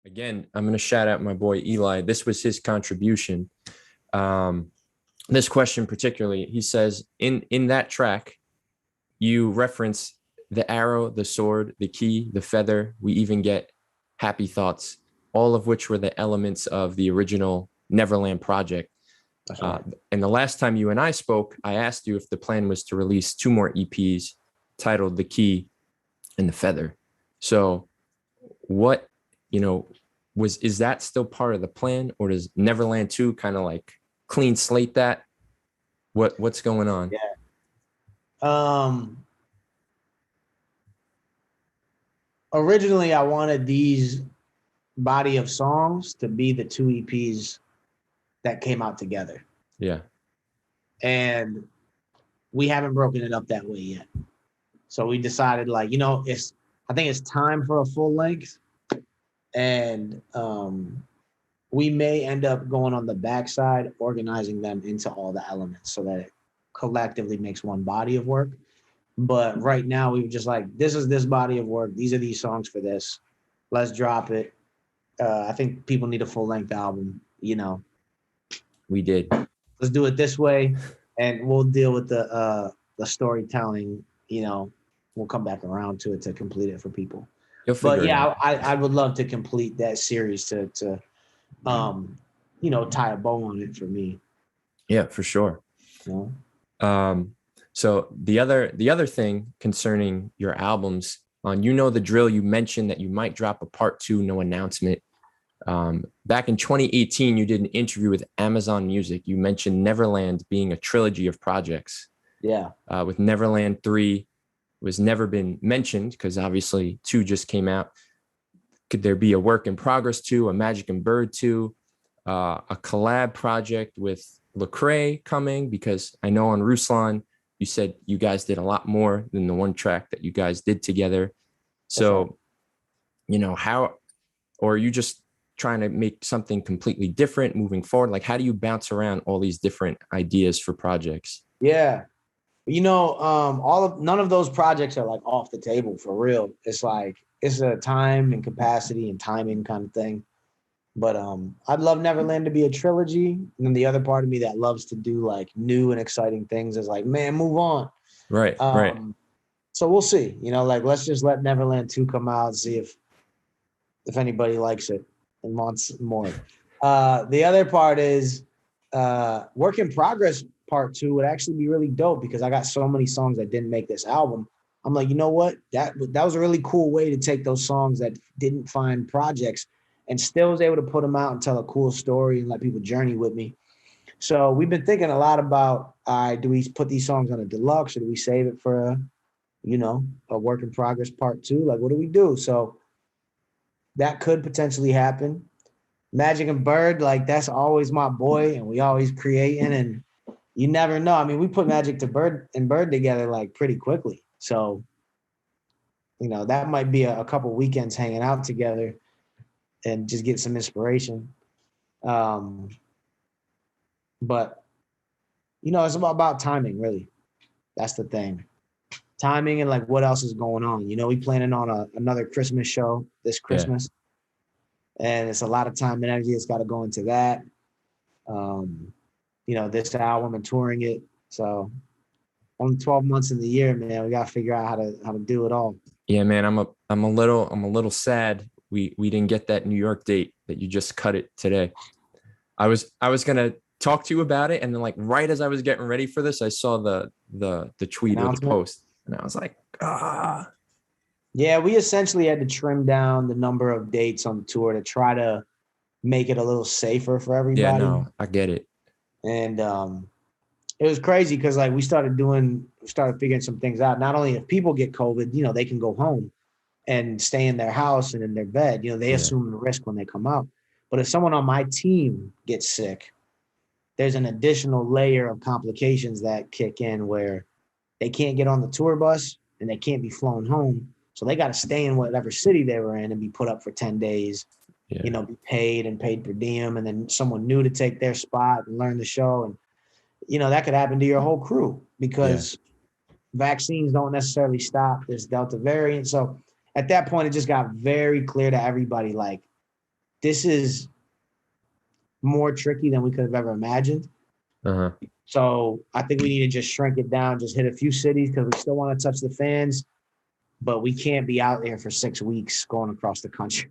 Again, I'm going to shout out my boy Eli. This was his contribution. This question particularly, he says, in that track, you reference the arrow, the sword, the key, the feather. We even get happy thoughts, all of which were the elements of the original Neverland project. That's right. And the last time you and I spoke, I asked you if the plan was to release 2 more EPs titled The Key and The Feather. So what, is that still part of the plan, or does Neverland 2 kind of like clean slate that? What's going on? Yeah. Originally I wanted these body of songs to be the 2 EPs that came out together. Yeah. And we haven't broken it up that way yet. So we decided I think it's time for a full length. And we may end up going on the backside, organizing them into all the elements so that it collectively makes one body of work. But right now we were just like, this is this body of work. These are these songs for this. Let's drop it. I think people need a full length album, We did. Let's do it this way, and we'll deal with the storytelling, we'll come back around to it to complete it for people. But yeah, I would love to complete that series to tie a bow on it for me. Yeah, for sure. So the other thing concerning your albums, on the drill, you mentioned that you might drop a part 2, no announcement. Back in 2018, you did an interview with Amazon Music. You mentioned Neverland being a trilogy of projects. Yeah. With Neverland 3 was never been mentioned because obviously 2 just came out. Could there be a work in progress 2, a Magic and Bird 2, a collab project with Lecrae coming? Because I know on Ruslan, you said you guys did a lot more than the one track that you guys did together. So, how, or are you just trying to make something completely different moving forward? Like, how do you bounce around all these different ideas for projects? Yeah. None of those projects are like off the table for real. It's like, it's a time and capacity and timing kind of thing. But I'd love Neverland to be a trilogy. And then the other part of me that loves to do like new and exciting things is like, man, move on. Right. Right. So we'll see, let's just let Neverland 2 come out and see if anybody likes it and wants more. The other part is work in progress part 2 would actually be really dope because I got so many songs that didn't make this album. I'm like, you know what? That was a really cool way to take those songs that didn't find projects and still was able to put them out and tell a cool story and let people journey with me. So we've been thinking a lot about, do we put these songs on a deluxe or do we save it for a work in progress part 2? Like, what do we do? So that could potentially happen. Magic and Bird, like that's always my boy and we always creating and you never know. I mean, we put Magic to Bird and Bird together like pretty quickly. So, that might be a couple weekends hanging out together and just get some inspiration. But, it's about timing, really. That's the thing. Timing and like what else is going on. We planning on another Christmas show this Christmas. Yeah. And it's a lot of time and energy that's got to go into that. This album and touring it. So only 12 months in the year, man, we got to figure out how to do it all. Yeah, man, I'm a little sad we didn't get that New York date, that you just cut it today. I was going to talk to you about it, and then like right as I was getting ready for this, I saw the tweet or the post, and I was like, Yeah, we essentially had to trim down the number of dates on the tour to try to make it a little safer for everybody. Yeah, no, I get it. And it was crazy because like we started figuring some things out. Not only if people get COVID, they can go home and stay in their house and in their bed. They assume the risk when they come out. But if someone on my team gets sick, there's an additional layer of complications that kick in where they can't get on the tour bus and they can't be flown home. So they got to stay in whatever city they were in and be put up for 10 days, be paid per diem, and then someone new to take their spot and learn the show. And, that could happen to your whole crew because vaccines don't necessarily stop this Delta variant. So at that point, it just got very clear to everybody, like, this is more tricky than we could have ever imagined. Uh-huh. So I think we need to just shrink it down, just hit a few cities because we still want to touch the fans, but we can't be out there for 6 weeks going across the country.